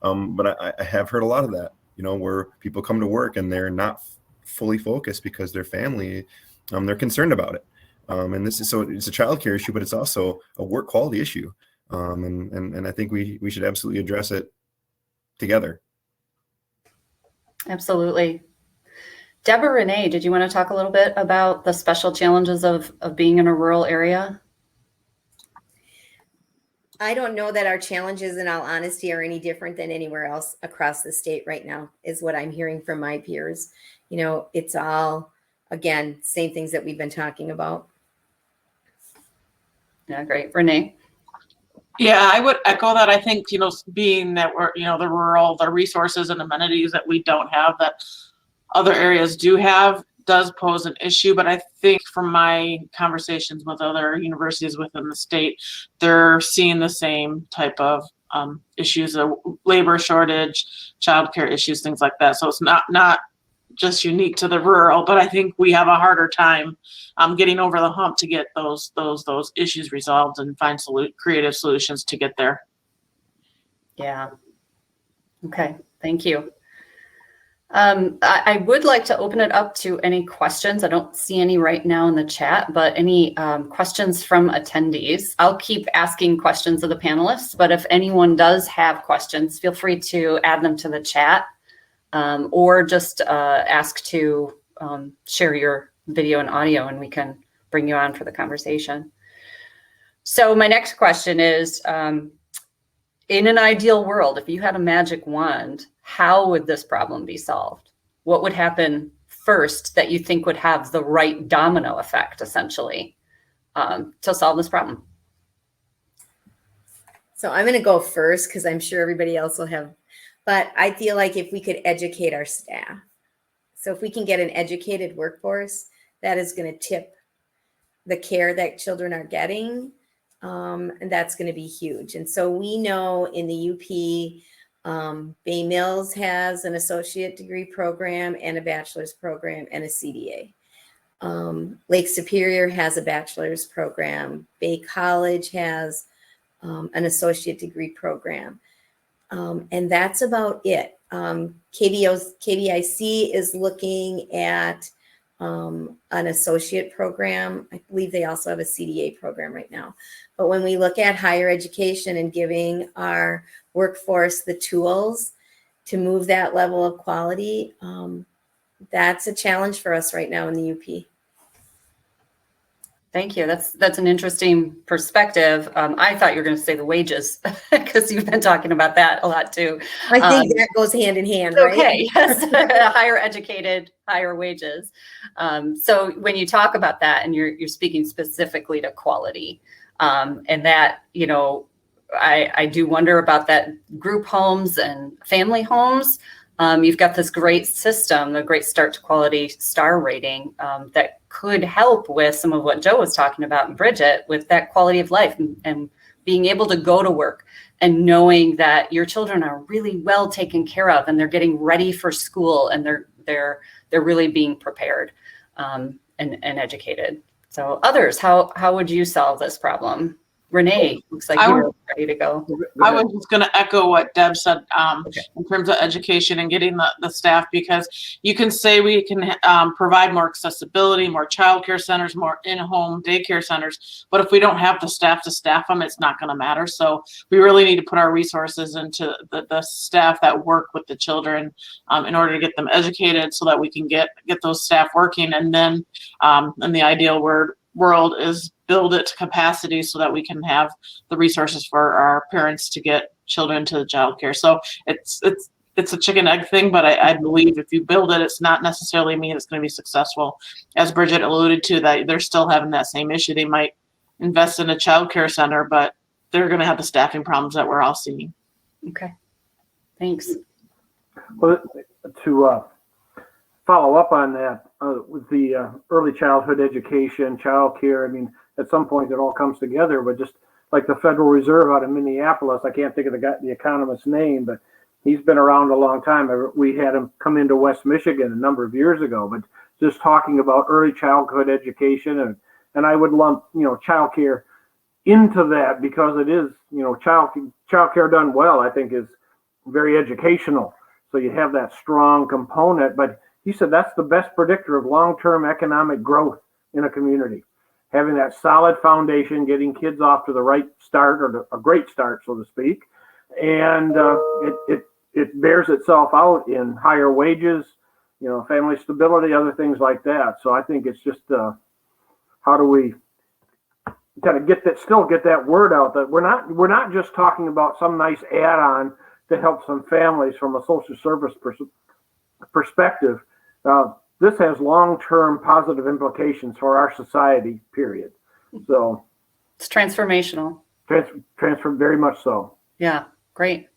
But I have heard a lot of that, where people come to work and they're not fully focused because their family, they're concerned about it. And this is, so it's a childcare issue, but it's also a work quality issue. And I think we should absolutely address it together. Absolutely. Deb or Renee, did you want to talk a little bit about the special challenges of being in a rural area? I don't know that our challenges, in all honesty, are any different than anywhere else across the state right now, is what I'm hearing from my peers. It's all, again, same things that we've been talking about. Yeah, great. Renee? Yeah, I would echo that. I think, being that we're, the rural, the resources and amenities that we don't have that other areas do have does pose an issue. But I think from my conversations with other universities within the state, they're seeing the same type of issues, of labor shortage, childcare issues, things like that. So it's not just unique to the rural, but I think we have a harder time getting over the hump to get those issues resolved and find creative solutions to get there. Yeah. Okay. Thank you. I would like to open it up to any questions. I don't see any right now in the chat, but any questions from attendees. I'll keep asking questions of the panelists, but if anyone does have questions, feel free to add them to the chat. Or just ask to share your video and audio, and we can bring you on for the conversation. So my next question is, in an ideal world, if you had a magic wand, how would this problem be solved? What would happen first that you think would have the right domino effect, essentially, to solve this problem? So I'm going to go first because I'm sure everybody else will have. But I feel like if we could educate our staff, so if we can get an educated workforce, that is going to tip the care that children are getting, and that's going to be huge. And so we know in the UP, Bay Mills has an associate degree program and a bachelor's program and a CDA. Lake Superior has a bachelor's program. Bay College has an associate degree program. And that's about it. KVIC is looking at an associate program. I believe they also have a CDA program right now. But when we look at higher education and giving our workforce the tools to move that level of quality, that's a challenge for us right now in the UP. Thank you. That's an interesting perspective. I thought you were going to say the wages because you've been talking about that a lot too. I think that goes hand in hand, right? Okay, yes, higher educated, higher wages. So when you talk about that and you're speaking specifically to quality, and that, I do wonder about that group homes and family homes. You've got this great system, the Great Start to Quality star rating that could help with some of what Joe was talking about and Bridget with that quality of life and being able to go to work and knowing that your children are really well taken care of and they're getting ready for school and they're really being prepared and educated. So others, how would you solve this problem? Renee, looks like you're ready to go. I was just going to echo what Deb said in terms of education and getting the staff, because you can say we can provide more accessibility, more childcare centers, more in-home daycare centers, but if we don't have the staff to staff them, it's not going to matter. So we really need to put our resources into the staff that work with the children in order to get them educated so that we can get those staff working. And then in the ideal world is build it to capacity so that we can have the resources for our parents to get children to the child care. So it's a chicken egg thing, but I believe if you build it, it's not necessarily mean it's going to be successful. As Bridget alluded to, that they're still having that same issue. They might invest in a child care center, but they're going to have the staffing problems that we're all seeing. Okay, thanks. Well, to follow up on that, with the early childhood education, child care, I mean, at some point it all comes together, but just like the Federal Reserve out of Minneapolis, I can't think of the economist's name, but He's been around a long time. We had him come into West Michigan a number of years ago, but just talking about early childhood education, and I would lump, child care into that, because it is, child care done well, I think, is very educational. So you have that strong component, but he said that's the best predictor of long-term economic growth in a community. Having that solid foundation, getting kids off to the right start, or a great start, so to speak. And it bears itself out in higher wages, family stability, other things like that. So I think it's just, how do we kind of get that word out, that we're not just talking about some nice add-on to help some families from a social service perspective. This has long-term positive implications for our society, period. So It's transformational. Transfer very much so. Yeah, great.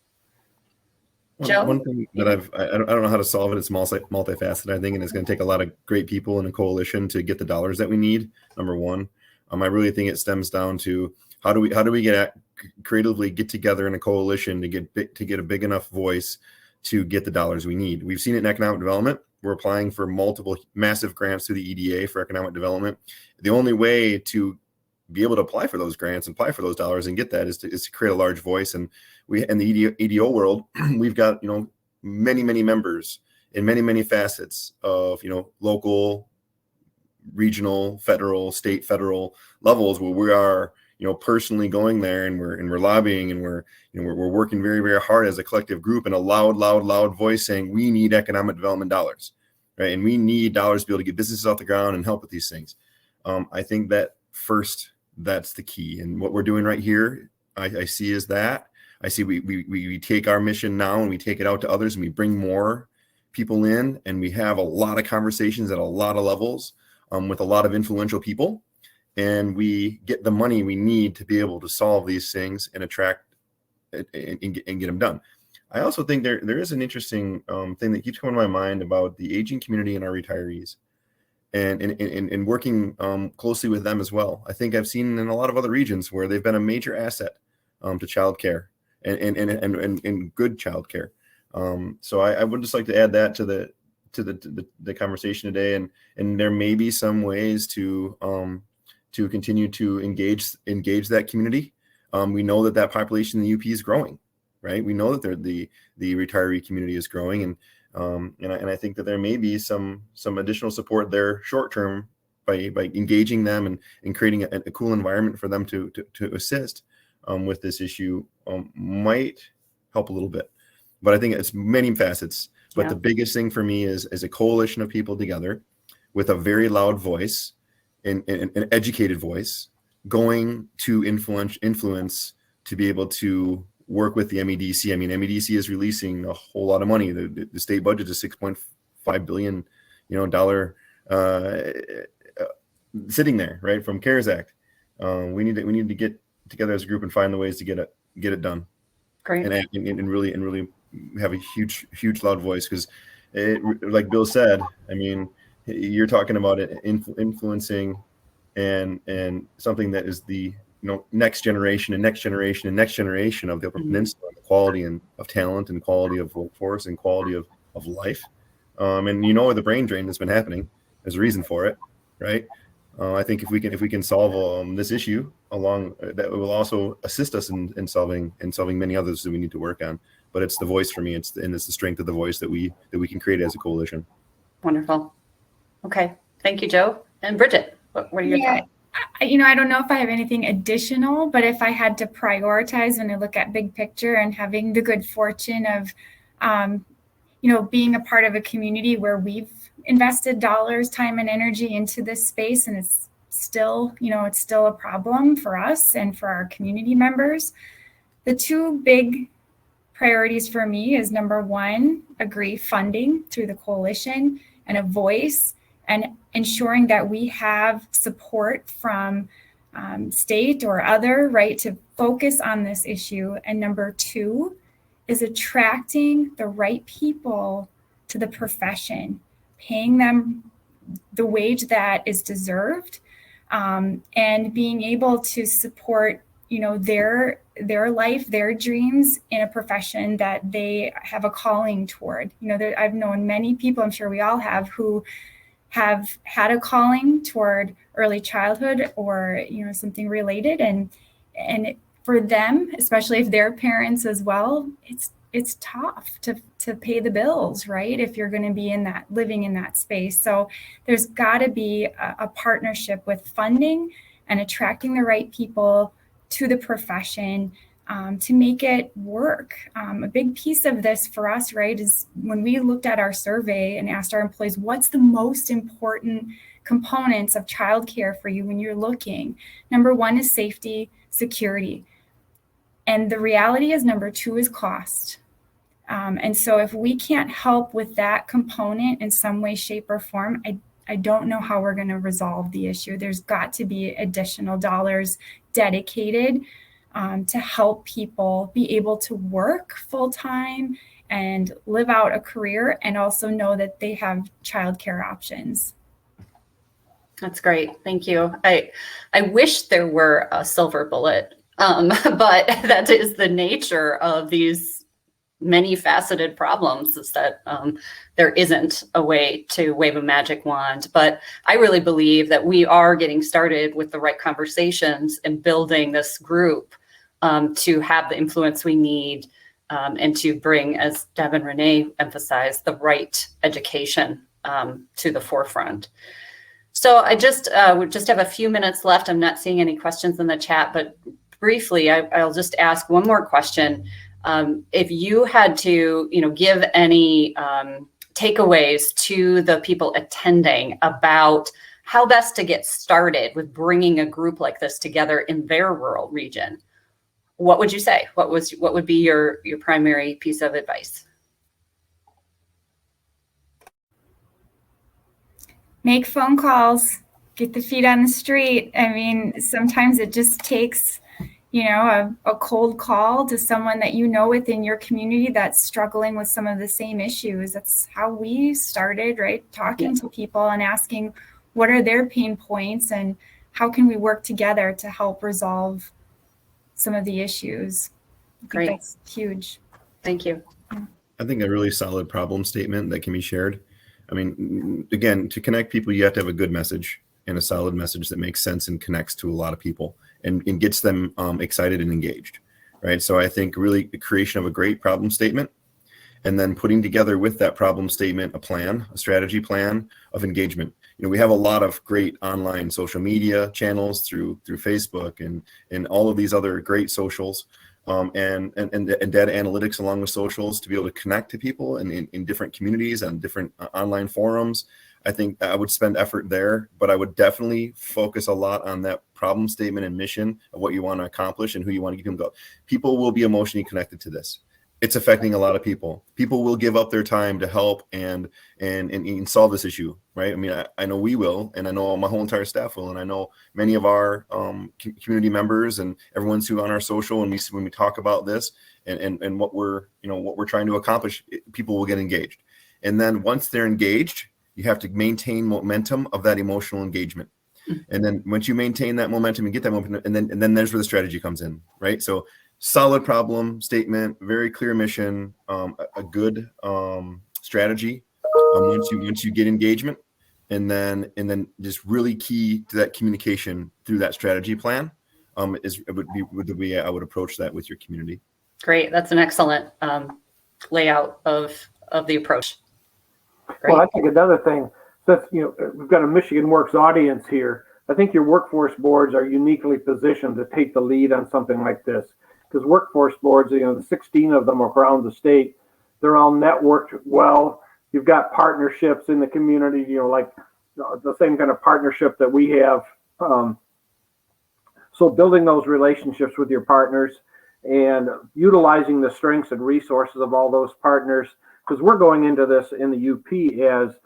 Joe? One thing that I don't know how to solve it. It's multifaceted, I think, and it's going to take a lot of great people in a coalition to get the dollars that we need. Number one, I really think it stems down to how do we creatively get together in a coalition to get a big enough voice to get the dollars we need. We've seen it in economic development. We're applying for multiple massive grants through the EDA for economic development. The only way to be able to apply for those grants and apply for those dollars and get that is to create a large voice. And we, in the EDO world, we've got, many members in many facets of, local, regional, federal, state, federal levels, where we are, personally going there, and we're lobbying, and we're working very, very hard as a collective group, in a loud voice, saying we need economic development dollars, right? And we need dollars to be able to get businesses off the ground and help with these things. I think that first, that's the key. And what we're doing right here, I see is that I see we take our mission now and we take it out to others, and we bring more people in, and we have a lot of conversations at a lot of levels with a lot of influential people, and we get the money we need to be able to solve these things and attract and get them done. I also think there is an interesting thing that keeps coming to my mind about the aging community and our retirees, and working closely with them as well. I think I've seen in a lot of other regions where they've been a major asset to childcare and good childcare. So I would just like to add that to the conversation today, and there may be some ways to continue to engage that community. We know that population in the UP is growing, right? We know that the retiree community is growing, and I think that there may be some additional support there short term by engaging them and creating a cool environment for them to assist with this issue might help a little bit. But I think it's many facets. But the biggest thing for me is a coalition of people together with a very loud voice and an educated voice, going to influence to be able to work with the MEDC. I mean, MEDC is releasing a whole lot of money. The state budget is $6.5 billion, sitting there, right, from CARES Act. We need to get together as a group and find the ways to get it done. Great. And really have a huge loud voice, because like Bill said, I mean, you're talking about it influencing and something that is the next generation of the Upper Peninsula, the quality of talent and quality of workforce and quality of life. And the brain drain that's been happening, there's a reason for it, right? I think if we can solve this issue that will also assist us in solving many others that we need to work on. But it's the voice for me. It's the strength of the voice that we can create as a coalition. Wonderful. Okay, thank you, Joe. And Bridget, what are your thoughts? I don't know if I have anything additional, but if I had to prioritize when I look at big picture, and having the good fortune of, being a part of a community where we've invested dollars, time, and energy into this space, and it's still a problem for us and for our community members. The two big priorities for me is, number one, agree funding through the coalition and a voice, and ensuring that we have support from state or other, right, to focus on this issue. And number two is attracting the right people to the profession, paying them the wage that is deserved, and being able to support, their their life, their dreams in a profession that they have a calling toward. I've known many people, I'm sure we all have, who have had a calling toward early childhood or something related, and for them, especially if they're parents as well, it's tough to pay the bills, right? If you're going to be living in that space. So there's got to be a partnership with funding and attracting the right people to the profession to make it work. A big piece of this for us, right, is when we looked at our survey and asked our employees, what's the most important components of childcare for you when you're looking? Number one is safety, security. And the reality is number two is cost. And so if we can't help with that component in some way, shape, or form, I don't know how we're going to resolve the issue. There's got to be additional dollars dedicated to help people be able to work full-time and live out a career and also know that they have childcare options. That's great. Thank you. I wish there were a silver bullet, but that is the nature of these many faceted problems, is that there isn't a way to wave a magic wand. But I really believe that we are getting started with the right conversations and building this group to have the influence we need and to bring, as Deb and Renee emphasized, the right education to the forefront. So I would just have a few minutes left. I'm not seeing any questions in the chat, but briefly, I'll just ask one more question. If you had to, give any takeaways to the people attending about how best to get started with bringing a group like this together in their rural region, what would you say? What would be your primary piece of advice? Make phone calls, get the feet on the street. I mean, sometimes it just takes a cold call to someone that within your community that's struggling with some of the same issues. That's how we started, right? Talking to people and asking what are their pain points and how can we work together to help resolve some of the issues. Great. That's huge. Thank you. I think a really solid problem statement that can be shared. I mean, again, to connect people, you have to have a good message and a solid message that makes sense and connects to a lot of people and gets them excited and engaged, right? So I think really the creation of a great problem statement and then putting together with that problem statement a strategy plan of engagement. We have a lot of great online social media channels through Facebook and all of these other great socials and data analytics along with socials to be able to connect to people in different communities and different online forums. I think I would spend effort there, but I would definitely focus a lot on that problem statement and mission of what you want to accomplish and who you want to get them to go. People will be emotionally connected to this. It's affecting a lot of people. People will give up their time to help and solve this issue, right? I mean, I know we will, and I know my whole entire staff will, and I know many of our community members and everyone's who on our social, and when we talk about this and what we're trying to accomplish, people will get engaged. And then once they're engaged, you have to maintain momentum of that emotional engagement. And then once you maintain that momentum and get that momentum, and then there's where the strategy comes in, right? So solid problem statement, very clear mission, a good strategy. Once you get engagement, and then just really key to that communication through that strategy plan would be the way I would approach that with your community. Great, that's an excellent layout of the approach. Great. Well, I think another thing, since we've got a Michigan Works audience here, I think your workforce boards are uniquely positioned to take the lead on something like this. Because workforce boards, the 16 of them around the state, they're all networked well. You've got partnerships in the community, like the same kind of partnership that we have. So building those relationships with your partners and utilizing the strengths and resources of all those partners, because we're going into this in the UP as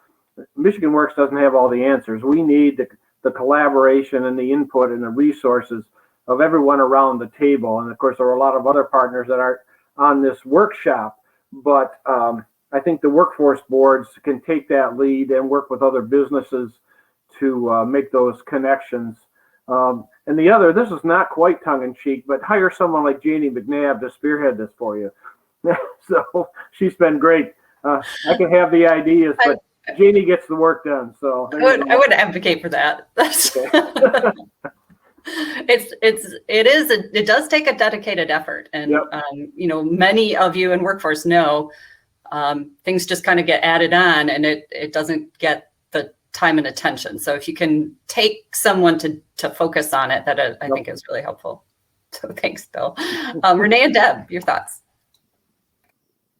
Michigan Works doesn't have all the answers. We need the collaboration and the input and the resources of everyone around the table. And of course, there are a lot of other partners that are on this workshop, but I think the workforce boards can take that lead and work with other businesses to make those connections And the other, this is not quite tongue in cheek, but hire someone like Janie McNabb to spearhead this for you. So she's been great. I can have the ideas, but Janie gets the work done. So I would advocate for that. It does take a dedicated effort, and Yep. Many of you in workforce know things just kind of get added on, and it doesn't get the time and attention. So if you can take someone to focus on it, that I think is really helpful. So thanks, Bill. Renee and Deb, your thoughts?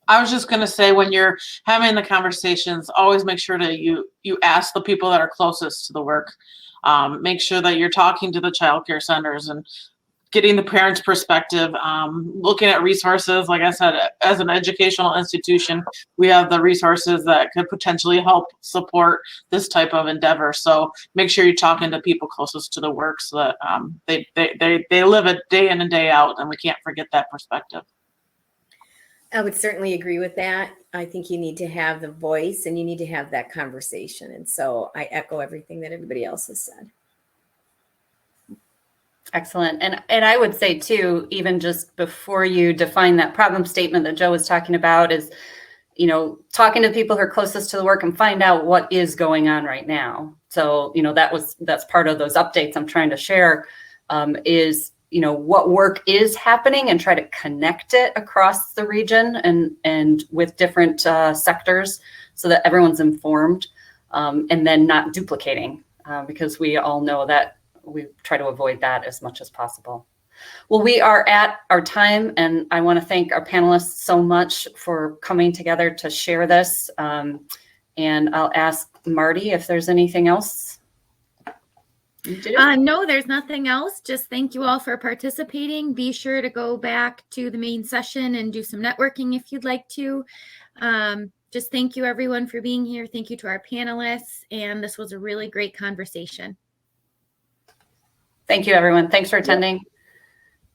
I was just going to say, when you're having the conversations, always make sure that you ask the people that are closest to the work. Make sure that you're talking to the childcare centers and getting the parents' perspective, looking at resources. Like I said, as an educational institution, we have the resources that could potentially help support this type of endeavor. So make sure you're talking to people closest to the work, so that they live it day in and day out, and we can't forget that perspective. I would certainly agree with that. I think you need to have the voice and you need to have that conversation. And so I echo everything that everybody else has said. Excellent. And I would say too, even just before you define that problem statement that Joe was talking about, is, talking to people who are closest to the work and find out what is going on right now. So, that's part of those updates I'm trying to share, is, what work is happening, and try to connect it across the region and with different sectors, so that everyone's informed, and then not duplicating, because we all know that we try to avoid that as much as possible. Well, we are at our time, and I want to thank our panelists so much for coming together to share this. And I'll ask Marty if there's anything else. No, there's nothing else. Just thank you all for participating. Be sure to go back to the main session and do some networking if you'd like to. Just thank you everyone for being here. Thank you to our panelists. And this was a really great conversation. Thank you, everyone. Thanks for attending.